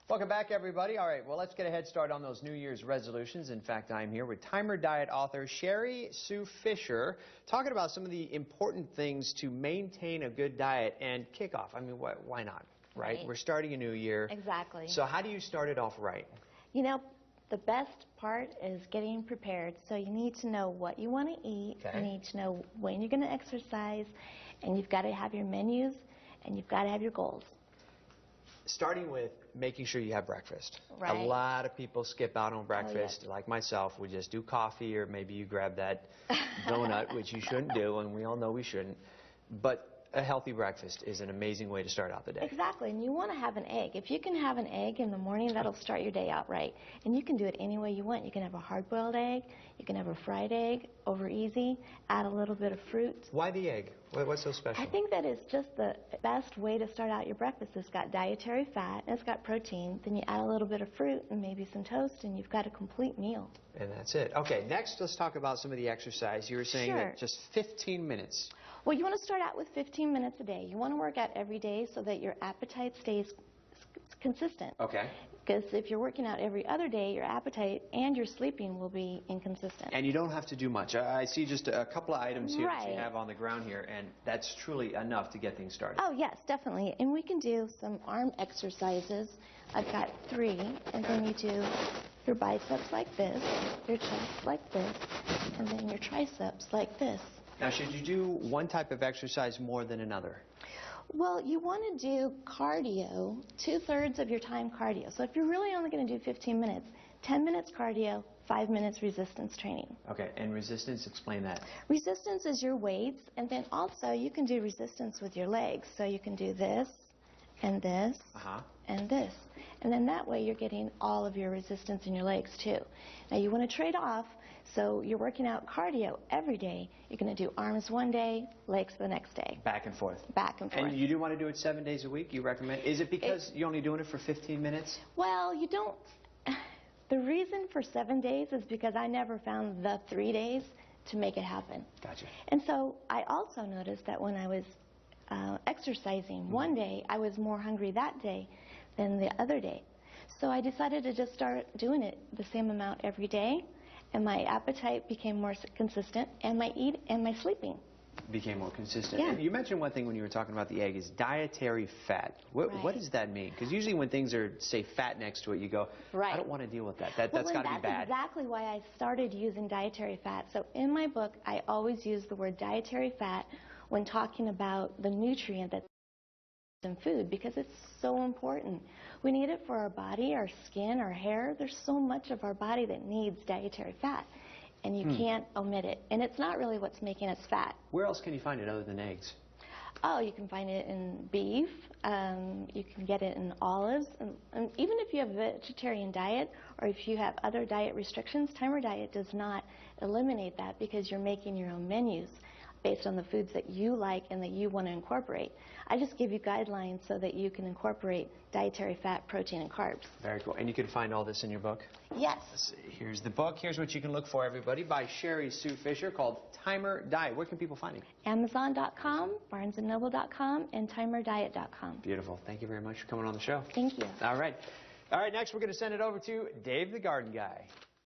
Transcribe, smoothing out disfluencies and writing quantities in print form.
Welcome back, everybody. All right, well, let's get a head start on those New Year's resolutions. In fact, I'm here with Timer Diet author Sherry Sue Fisher, talking about some of the important things to maintain a good diet and kick off. I mean, why not, right? We're starting a new year. Exactly. So how do you start it off right? You know, the best part is getting prepared. So you need to know what you want to eat. Okay. You need to know when you're going to exercise, and you've got to have your menus, and you've got to have your goals. Starting with making sure you have breakfast. Right. A lot of people skip out on breakfast. Oh, yes. Like myself, we just do coffee, or maybe you grab that donut, which you shouldn't do, and we all know we shouldn't. But a healthy breakfast is an amazing way to start out the day. Exactly, and you want to have an egg. If you can have an egg in the morning, that'll start your day out right. And you can do it any way you want. You can have a hard-boiled egg, you can have a fried egg, over easy, add a little bit of fruit. Why the egg? What's so special? I think that it's just the best way to start out your breakfast. It's got dietary fat, and it's got protein. Then you add a little bit of fruit and maybe some toast, and you've got a complete meal. And that's it. Okay, next let's talk about some of the exercise. You were saying that just 15 minutes. Well, you want to start out with 15 minutes a day. You want to work out every day so that your appetite stays consistent. Okay. Because if you're working out every other day, your appetite and your sleeping will be inconsistent. And you don't have to do much. I see just a couple of items here that you have on the ground here, and that's truly enough to get things started. Oh, yes, definitely. And we can do some arm exercises. I've got 3, and then you do your biceps like this, your chest like this, and then your triceps like this. Now, should you do one type of exercise more than another? Well, you want to do cardio, 2/3 of your time cardio. So if you're really only going to do 15 minutes, 10 minutes cardio, 5 minutes resistance training. Okay, and resistance, explain that. Resistance is your weights, and then also you can do resistance with your legs. So you can do this, and this, and this. And then that way you're getting all of your resistance in your legs too. Now you want to trade off, so you're working out cardio every day. You're going to do arms one day, legs the next day. Back and forth. Back and forth. And you do want to do it 7 days a week, you recommend? Is it because you're only doing it for 15 minutes? Well, you don't. The reason for 7 days is because I never found the 3 days to make it happen. Gotcha. And so I also noticed that when I was exercising one day, I was more hungry that day than the other day. So I decided to just start doing it the same amount every day, and my appetite became more consistent, and my sleeping Became more consistent. Yeah. And you mentioned one thing when you were talking about the egg is dietary fat. What does that mean? Because usually when things are, say, fat next to it, you go, I don't want to deal with that. That's got to be bad. That's exactly why I started using dietary fat. So in my book, I always use the word dietary fat when talking about the nutrient that's in food, because it's so important. We need it for our body, our skin, our hair. There's so much of our body that needs dietary fat, and you can't omit it. And it's not really what's making us fat. Where else can you find it other than eggs? Oh, you can find it in beef. You can get it in olives. And even if you have a vegetarian diet or if you have other diet restrictions, Timer Diet does not eliminate that, because you're making your own menus based on the foods that you like and that you want to incorporate. I just give you guidelines so that you can incorporate dietary fat, protein, and carbs. Very cool. And you can find all this in your book? Yes. Let's see. Here's the book. Here's what you can look for, everybody, by Sherry Sue Fisher, called Timer Diet. Where can people find it? Amazon.com, BarnesandNoble.com, and TimerDiet.com. Beautiful. Thank you very much for coming on the show. Thank you. All right. All right, next we're going to send it over to Dave the Garden Guy.